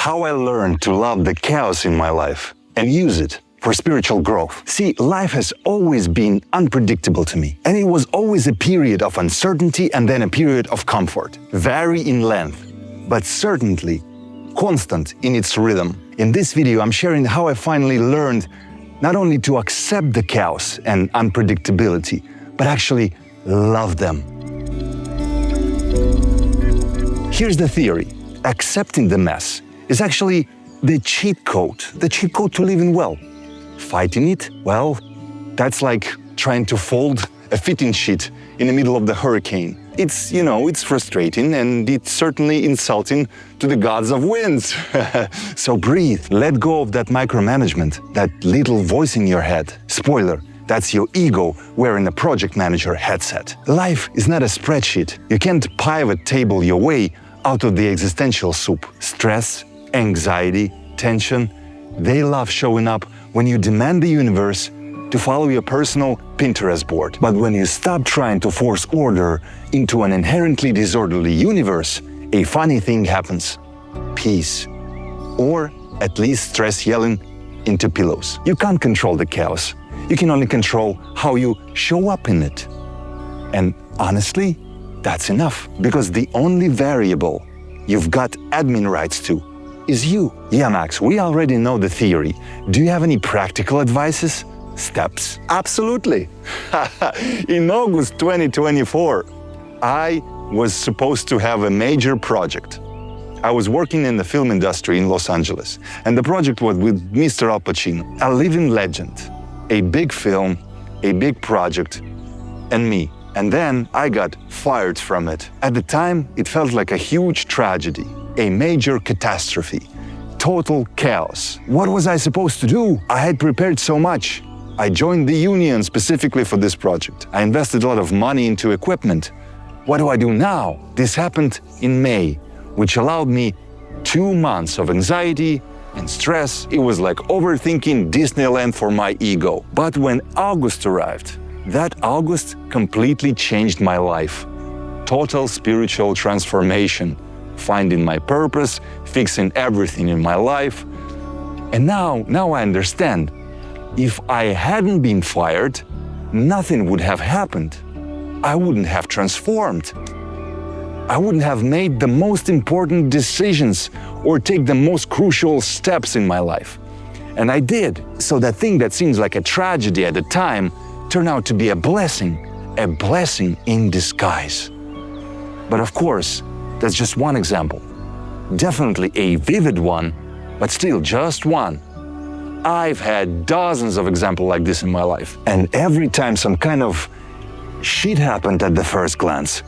how I learned to love the chaos in my life and use it for spiritual growth. See, life has always been unpredictable to me, and it was always a period of uncertainty and then a period of comfort, vary in length, but certainly constant in its rhythm. In this video, I'm sharing how I finally learned not only to accept the chaos and unpredictability, but actually love them. Here's the theory. Accepting the mess is actually the cheat code to living well. Fighting it, well, that's like trying to fold a fitting sheet in the middle of the hurricane. It's frustrating and it's certainly insulting to the gods of winds. So breathe, let go of that micromanagement, that little voice in your head. Spoiler, that's your ego wearing a project manager headset. Life is not a spreadsheet. You can't pivot table your way out of the existential soup. Stress, anxiety, tension, they love showing up when you demand the universe to follow your personal Pinterest board. But when you stop trying to force order into an inherently disorderly universe, a funny thing happens. Peace. Or at least stress yelling into pillows. You can't control the chaos. You can only control how you show up in it. And honestly, that's enough, because the only variable you've got admin rights to is you. Yeah, Max, we already know the theory. Do you have any practical advices? Steps? Absolutely. In August 2024, I was supposed to have a major project. I was working in the film industry in Los Angeles, and the project was with Mr. Al Pacino, a living legend, a big film, a big project, and me. And then I got fired from it. At the time, it felt like a huge tragedy, a major catastrophe, total chaos. What was I supposed to do? I had prepared so much. I joined the union specifically for this project. I invested a lot of money into equipment. What do I do now? This happened in May, which allowed me 2 months of anxiety and stress. It was like overthinking Disneyland for my ego. But when August arrived, that August completely changed my life. Total spiritual transformation, finding my purpose, fixing everything in my life. And now I understand. If I hadn't been fired, nothing would have happened. I wouldn't have transformed. I wouldn't have made the most important decisions or take the most crucial steps in my life. And I did. So that thing that seems like a tragedy at the time turned out to be a blessing in disguise. But of course, that's just one example. Definitely a vivid one, but still just one. I've had dozens of examples like this in my life. And every time some kind of shit happened at the first glance,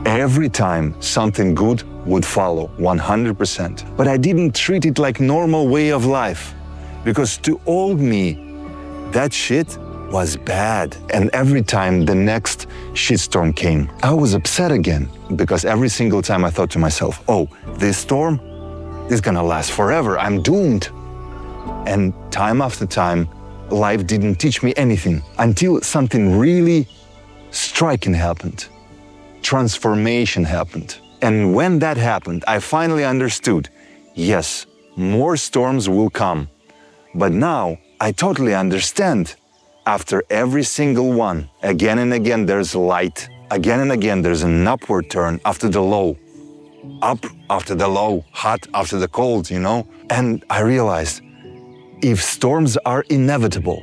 every time something good would follow, 100%. But I didn't treat it like normal way of life, because to old me, that shit was bad. And every time the next shitstorm came, I was upset again, because every single time I thought to myself, oh, this storm is gonna last forever, I'm doomed. And time after time, life didn't teach me anything until something really striking happened. Transformation happened. And when that happened, I finally understood, yes, more storms will come. But now I totally understand. After every single one, again and again there's light. Again and again there's an upward turn after the low. Up after the low, hot after the cold, And I realized, if storms are inevitable,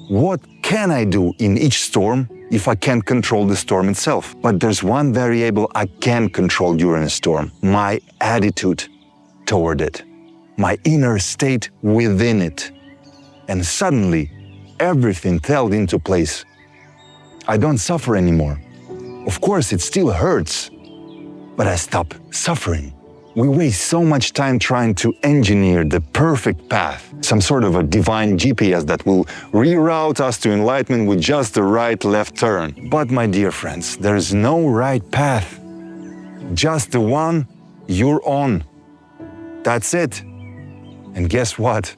what can I do in each storm if I can't control the storm itself? But there's one variable I can control during a storm: my attitude toward it, my inner state within it. And suddenly, everything fell into place. I don't suffer anymore. Of course, it still hurts, but I stop suffering. We waste so much time trying to engineer the perfect path, some sort of a divine GPS that will reroute us to enlightenment with just the right left turn. But my dear friends, there's no right path. Just the one you're on. That's it. And guess what?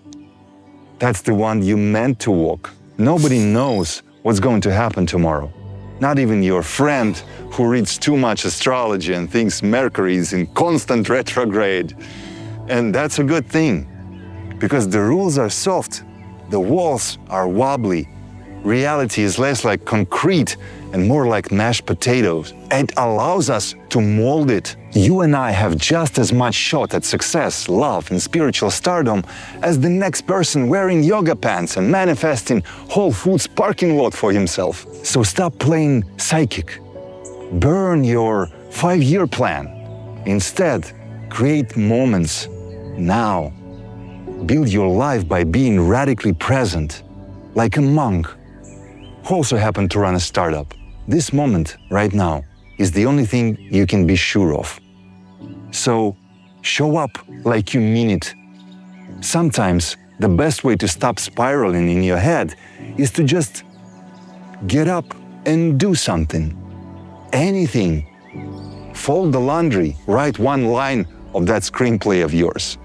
That's the one you meant to walk. Nobody knows what's going to happen tomorrow. Not even your friend who reads too much astrology and thinks Mercury is in constant retrograde. And that's a good thing, because the rules are soft, the walls are wobbly, reality is less like concrete and more like mashed potatoes. It allows us to mold it. You and I have just as much shot at success, love, and spiritual stardom as the next person wearing yoga pants and manifesting Whole Foods parking lot for himself. So stop playing psychic. Burn your 5-year plan. Instead, create moments now. Build your life by being radically present, like a monk who also happened to run a startup. This moment, right now, is the only thing you can be sure of. So, show up like you mean it. Sometimes, the best way to stop spiraling in your head is to just get up and do something. Anything. Fold the laundry, write one line of that screenplay of yours.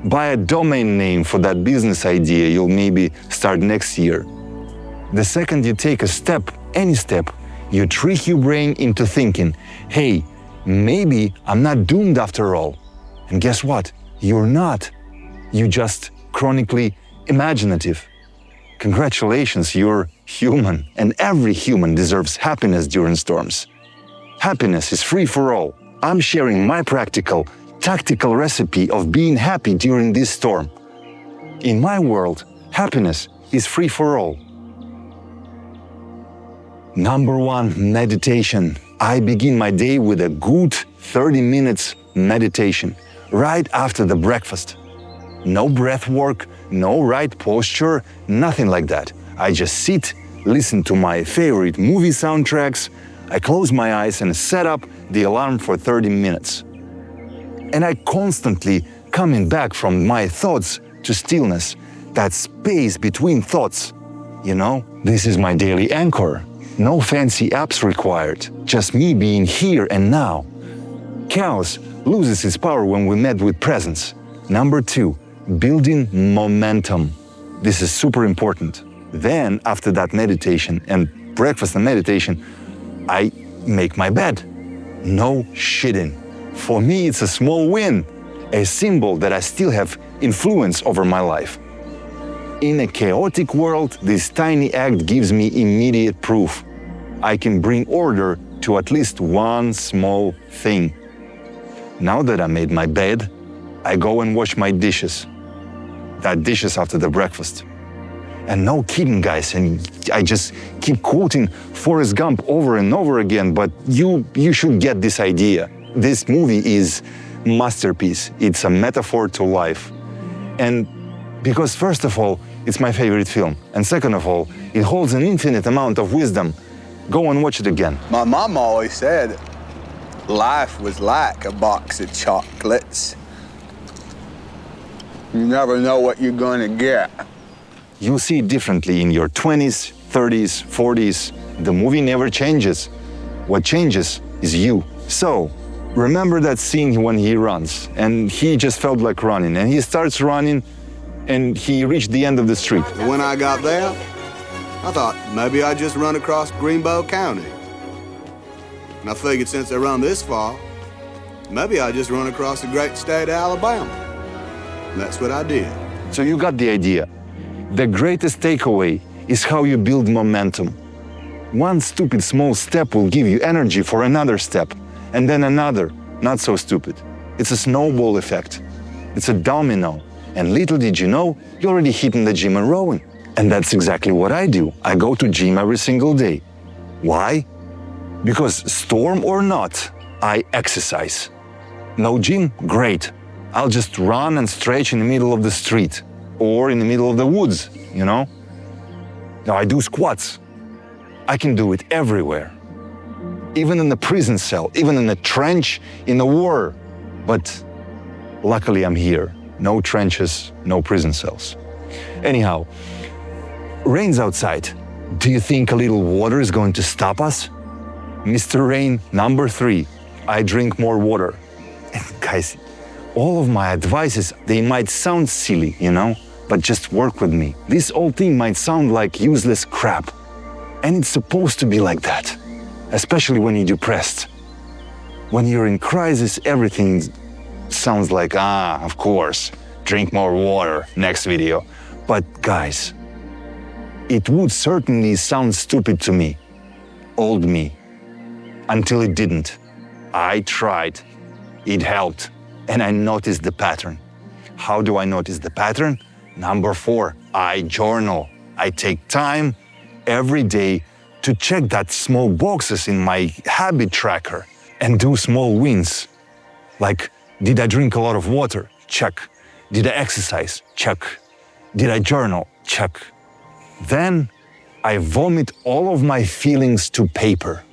Buy a domain name for that business idea you'll maybe start next year. The second you take a step, any step, you trick your brain into thinking, hey, maybe I'm not doomed after all. And guess what? You're not. You're just chronically imaginative. Congratulations, you're human, and every human deserves happiness during storms. Happiness is free for all. I'm sharing my practical, tactical recipe of being happy during this storm. In my world, happiness is free for all. Number 1, meditation. I begin my day with a good 30 minutes meditation, right after the breakfast. No breath work, no right posture, nothing like that. I just sit, listen to my favorite movie soundtracks, I close my eyes and set up the alarm for 30 minutes. And I constantly coming back from my thoughts to stillness, that space between thoughts. You know, this is my daily anchor. No fancy apps required, just me being here and now. Chaos loses its power when we met with presence. Number 2, building momentum. This is super important. Then, after that meditation and breakfast and meditation, I make my bed. No shitting. For me, it's a small win, a symbol that I still have influence over my life. In a chaotic world, this tiny act gives me immediate proof. I can bring order to at least one small thing. Now that I made my bed, I go and wash my dishes. That dishes after the breakfast. And no kidding, guys, and I just keep quoting Forrest Gump over and over again, but you should get this idea. This movie is masterpiece. It's a metaphor to life. And because first of all, it's my favorite film, and second of all, it holds an infinite amount of wisdom. Go and watch it again. My mom always said life was like a box of chocolates. You never know what you're gonna get. You'll see it differently in your 20s, 30s, 40s. The movie never changes. What changes is you. So, remember that scene when he runs, and he just felt like running, and he starts running, and he reached the end of the street. When I got there, I thought maybe I'd just run across Greenbow County. And I figured since I run this far, maybe I'd just run across the great state of Alabama. And that's what I did. So you got the idea. The greatest takeaway is how you build momentum. One stupid small step will give you energy for another step, and then another, not so stupid. It's a snowball effect. It's a domino. And little did you know, you're already hitting the gym and rowing. And that's exactly what I do. I go to gym every single day. Why? Because storm or not, I exercise. No gym? Great. I'll just run and stretch in the middle of the street or in the middle of the woods, you know? Now I do squats. I can do it everywhere. Even in the prison cell, even in a trench, in a war. But luckily I'm here. No trenches, no prison cells. Anyhow, rain's outside. Do you think a little water is going to stop us? Mr. Rain, number 3, I drink more water. And guys, all of my advices, they might sound silly, you know, but just work with me. This whole thing might sound like useless crap. And it's supposed to be like that, especially when you're depressed. When you're in crisis, everything Sounds like, of course, drink more water, next video. But guys, it would certainly sound stupid to me, old me, until it didn't. I tried, it helped, and I noticed the pattern. How do I notice the pattern? Number 4, I journal. I take time every day to check that small boxes in my habit tracker and do small wins. Like, did I drink a lot of water? Check. Did I exercise? Check. Did I journal? Check. Then I vomit all of my feelings to paper.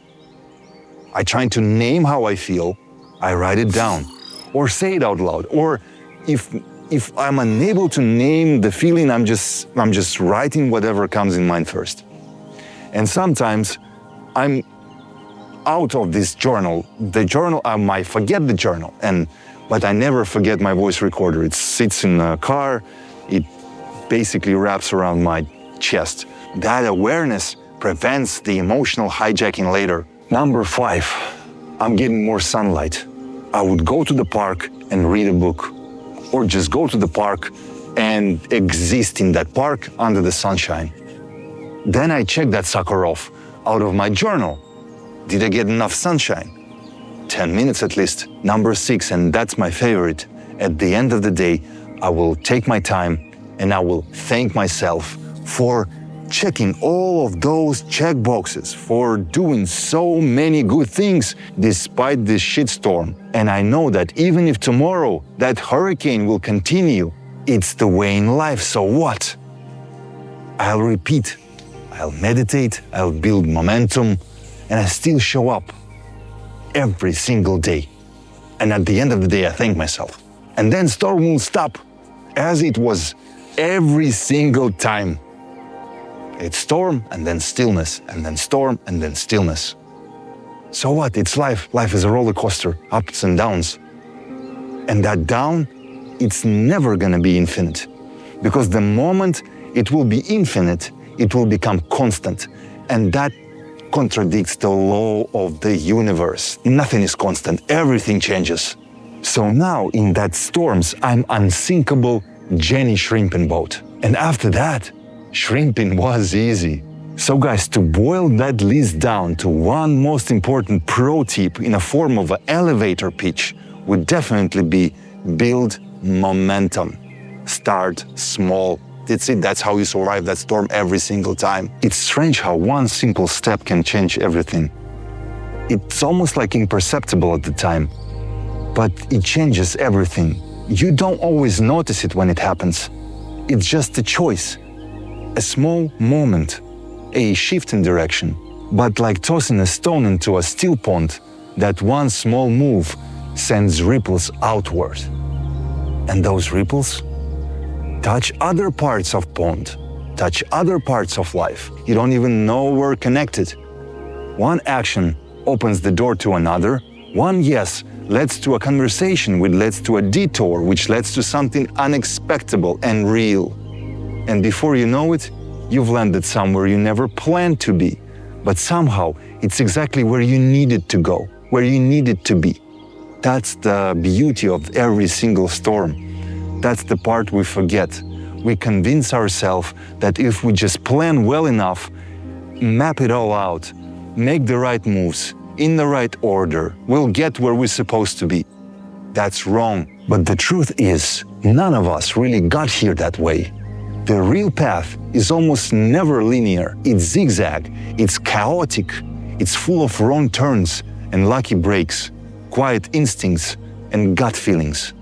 I try to name how I feel, I write it down, or say it out loud, or if I'm unable to name the feeling, I'm just writing whatever comes in mind first. And sometimes I'm out of this journal. The journal, I might forget the journal, but I never forget my voice recorder. It sits in a car, it basically wraps around my chest. That awareness prevents the emotional hijacking later. Number 5, I'm getting more sunlight. I would go to the park and read a book, or just go to the park and exist in that park under the sunshine. Then I check that sucker off out of my journal. Did I get enough sunshine? 10 minutes at least. Number 6, and that's my favorite. At the end of the day, I will take my time and I will thank myself for checking all of those check boxes, for doing so many good things despite this shitstorm. And I know that even if tomorrow that hurricane will continue, it's the way in life, so what? I'll repeat, I'll meditate, I'll build momentum, and I still show up every single day. And at the end of the day, I thank myself. And then storm will stop, as it was every single time. It's storm and then stillness, and then storm and then stillness. So what? It's life. Life is a roller coaster, ups and downs. And that down, it's never gonna be infinite. Because the moment it will be infinite, it will become constant. And that contradicts the law of the universe. Nothing is constant, everything changes. So now in that storms, I'm unsinkable Jenny shrimping boat. And after that, shrimping was easy. So guys, to boil that list down to one most important pro tip in a form of an elevator pitch would definitely be build momentum. Start small. That's it, that's how you survive that storm every single time. It's strange how one simple step can change everything. It's almost like imperceptible at the time, but it changes everything. You don't always notice it when it happens. It's just a choice. A small moment, a shift in direction, but like tossing a stone into a still pond, that one small move sends ripples outward. And those ripples touch other parts of pond, touch other parts of life. You don't even know we're connected. One action opens the door to another. One yes leads to a conversation, which leads to a detour, which leads to something unexpected and real. And before you know it, you've landed somewhere you never planned to be. But somehow, it's exactly where you needed to go, where you needed to be. That's the beauty of every single storm. That's the part we forget. We convince ourselves that if we just plan well enough, map it all out, make the right moves, in the right order, we'll get where we're supposed to be. That's wrong. But the truth is, none of us really got here that way. The real path is almost never linear. It's zigzag, it's chaotic, it's full of wrong turns and lucky breaks, quiet instincts and gut feelings.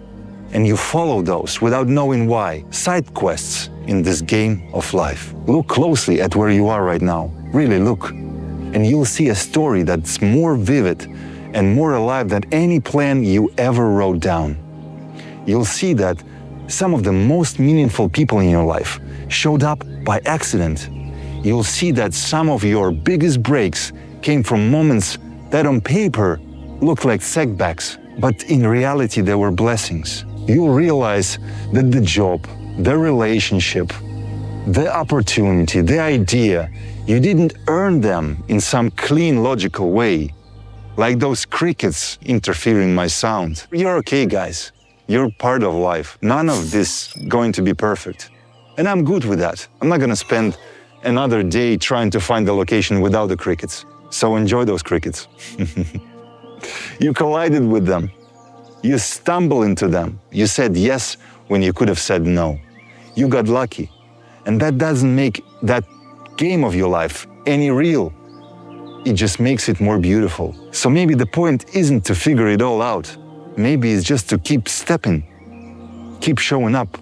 And you follow those without knowing why. Side quests in this game of life. Look closely at where you are right now. Really look. And you'll see a story that's more vivid and more alive than any plan you ever wrote down. You'll see that some of the most meaningful people in your life showed up by accident. You'll see that some of your biggest breaks came from moments that on paper looked like setbacks, but in reality they were blessings. You'll realize that the job, the relationship, the opportunity, the idea, you didn't earn them in some clean, logical way, like those crickets interfering my sound. You're okay, guys. You're part of life. None of this going to be perfect. And I'm good with that. I'm not going to spend another day trying to find the location without the crickets. So enjoy those crickets. You collided with them. You stumbled into them. You said yes when you could have said no. You got lucky. And that doesn't make that game of your life any real. It just makes it more beautiful. So maybe the point isn't to figure it all out. Maybe it's just to keep stepping, keep showing up,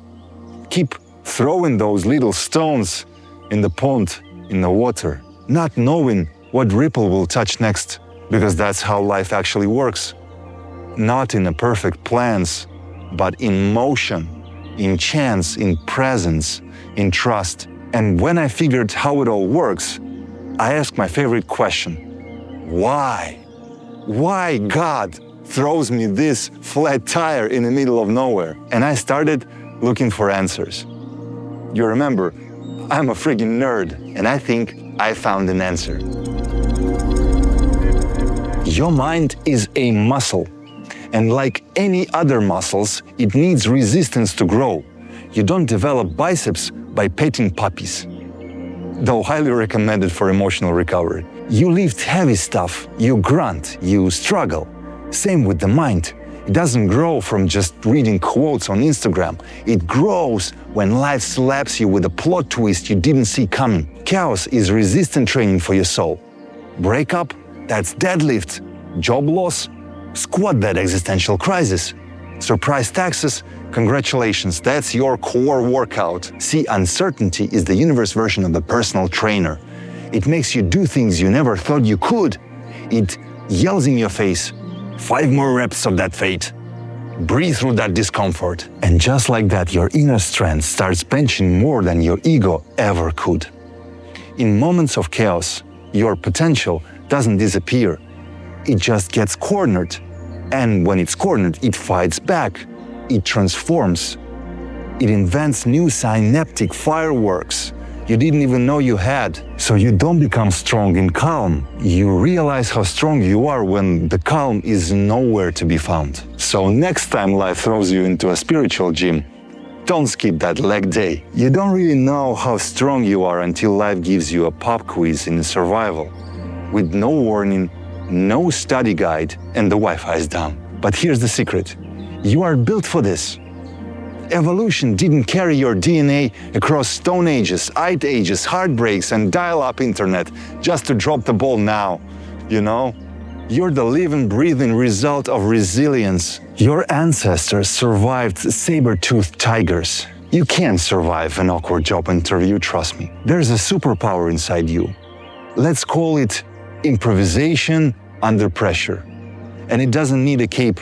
keep throwing those little stones in the pond, in the water, not knowing what ripple will touch next, because that's how life actually works. Not in a perfect plans, but in motion, in chance, in presence, in trust. And when I figured how it all works, I asked my favorite question: why? Why God throws me this flat tire in the middle of nowhere? And I started looking for answers. You remember, I'm a friggin' nerd, and I think I found an answer. Your mind is a muscle, and like any other muscles, it needs resistance to grow. You don't develop biceps by petting puppies, though highly recommended for emotional recovery. You lift heavy stuff, you grunt, you struggle. Same with the mind. It doesn't grow from just reading quotes on Instagram. It grows when life slaps you with a plot twist you didn't see coming. Chaos is resistance training for your soul. Breakup? That's deadlift. Job loss? Squat that existential crisis. Surprise taxes? Congratulations, that's your core workout. See, uncertainty is the universe version of the personal trainer. It makes you do things you never thought you could. It yells in your face, 5 more reps of that fate. Breathe through that discomfort. And just like that, your inner strength starts benching more than your ego ever could. In moments of chaos, your potential doesn't disappear. It just gets cornered. And when it's cornered, it fights back. It transforms. It invents new synaptic fireworks you didn't even know you had. So you don't become strong in calm. You realize how strong you are when the calm is nowhere to be found. So next time life throws you into a spiritual gym, don't skip that leg day. You don't really know how strong you are until life gives you a pop quiz in survival, with no warning, no study guide, and the Wi-Fi is down. But here's the secret. You are built for this. Evolution didn't carry your DNA across stone ages, ice ages, heartbreaks, and dial-up internet just to drop the ball now, you know? You're the living, breathing result of resilience. Your ancestors survived saber-toothed tigers. You can't survive an awkward job interview, trust me. There's a superpower inside you. Let's call it improvisation under pressure. And it doesn't need a cape.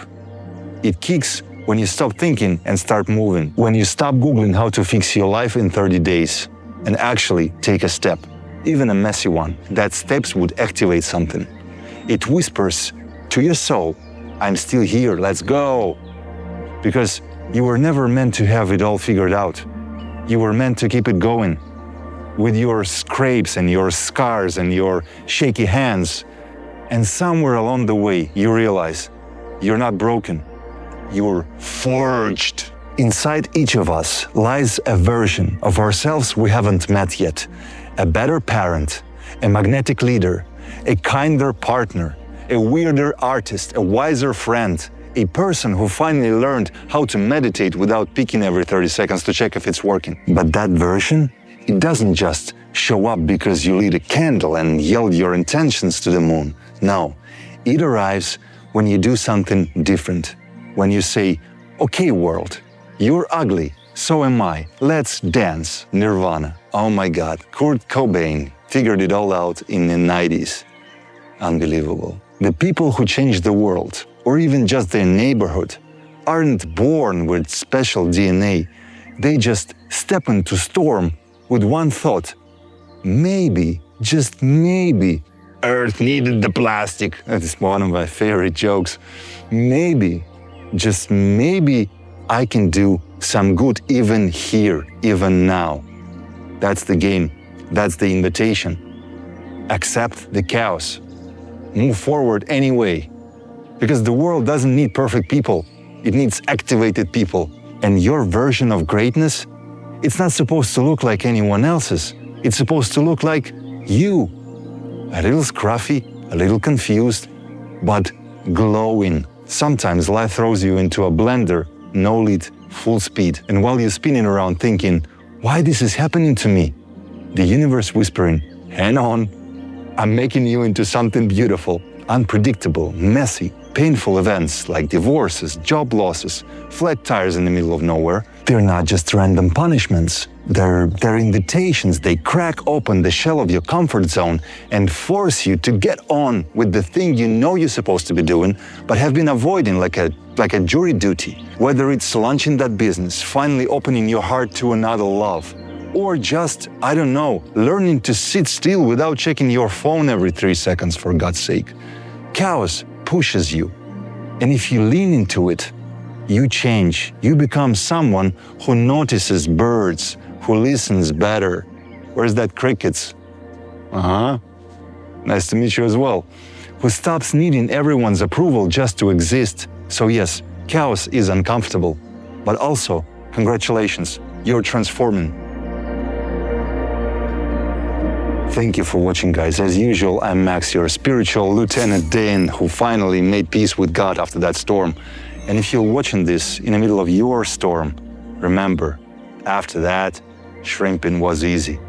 It kicks when you stop thinking and start moving. When you stop Googling how to fix your life in 30 days and actually take a step, even a messy one. That steps would activate something. It whispers to your soul, I'm still here, let's go. Because you were never meant to have it all figured out. You were meant to keep it going. With your scrapes and your scars and your shaky hands. And somewhere along the way, you realize you're not broken. You're forged. Inside each of us lies a version of ourselves we haven't met yet. A better parent, a magnetic leader, a kinder partner, a weirder artist, a wiser friend, a person who finally learned how to meditate without peeking every 30 seconds to check if it's working. But that version, it doesn't just show up because you lit a candle and yelled your intentions to the moon. No, it arrives when you do something different. When you say, okay world, you're ugly, so am I, let's dance, Nirvana. Oh my God, Kurt Cobain figured it all out in the 90s. Unbelievable. The people who change the world, or even just their neighborhood, aren't born with special DNA. They just step into storm with one thought. Maybe, just maybe, Earth needed the plastic. That is one of my favorite jokes. Maybe, just maybe, I can do some good even here, even now. That's the game. That's the invitation. Accept the chaos. Move forward anyway. Because the world doesn't need perfect people. It needs activated people. And your version of greatness, it's not supposed to look like anyone else's. It's supposed to look like you. A little scruffy, a little confused, but glowing. Sometimes life throws you into a blender, no lid, full speed. And while you're spinning around thinking, why this is happening to me? The universe whispering, hang on, I'm making you into something beautiful, unpredictable, messy, painful events like divorces, job losses, flat tires in the middle of nowhere. They're not just random punishments. They're invitations. They crack open the shell of your comfort zone and force you to get on with the thing you know you're supposed to be doing, but have been avoiding like a jury duty. Whether it's launching that business, finally opening your heart to another love, or just, I don't know, learning to sit still without checking your phone every 3 seconds, for God's sake. Chaos pushes you. And if you lean into it, you change. You become someone who notices birds, who listens better. Where's that crickets? Nice to meet you as well. Who stops needing everyone's approval just to exist. So yes, chaos is uncomfortable. But also, congratulations, you're transforming. Thank you for watching, guys. As usual, I'm Max, your spiritual Lieutenant Dan, who finally made peace with God after that storm. And if you're watching this in the middle of your storm, remember, after that, shrimping was easy.